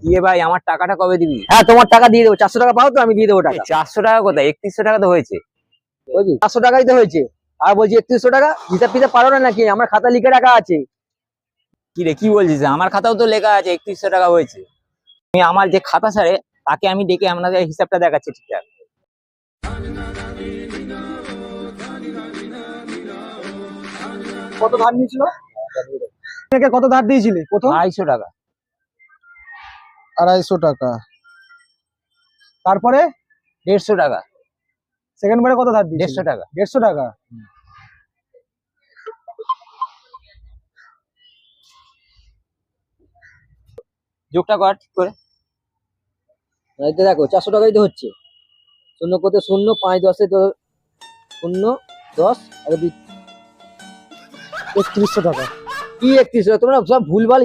কি ভাই আমার টাকাটা কবে দিবি? হ্যাঁ তোমার টাকা দিয়ে দেবো, 400 টাকা পাও তো আমি দিয়ে দেবো টাকা। 400 টাকা কোথায়? 3100 টাকা তো হয়েছে। বুঝলি 400 টাকাই তো হয়েছে, আর বলছি 3100 টাকা। হিসাব পিসাব পারো না নাকি? আমার খাতা লিখে রাখা আছে। কি রে কি বলছিস? আমার খাতাও তো লেখা আছে 3100 টাকা হয়েছে। আমি আমার যে খাতা স্যারে তাকে আমি ডেকে আপনাদের হিসাবটা দেখাচ্ছি ঠিকঠাক। কত ধার নিয়েছিল? থেকে কত ধার দিয়েছিলি প্রথম? 250 টাকা। 250 টাকা। তারপরে 150 টাকা। সেকেন্ড বারে কত ধার দিয়েছিলি? 150 টাকা। 150 টাকা। যোগটা কর ঠিক করে। এই তো দেখো 400 টাকাই তো হচ্ছে। শূন্য কত? শূন্য 5 10 শূন্য 10 আর 3100 টাকা। কি 3100? তোমরা সব ভুলভাল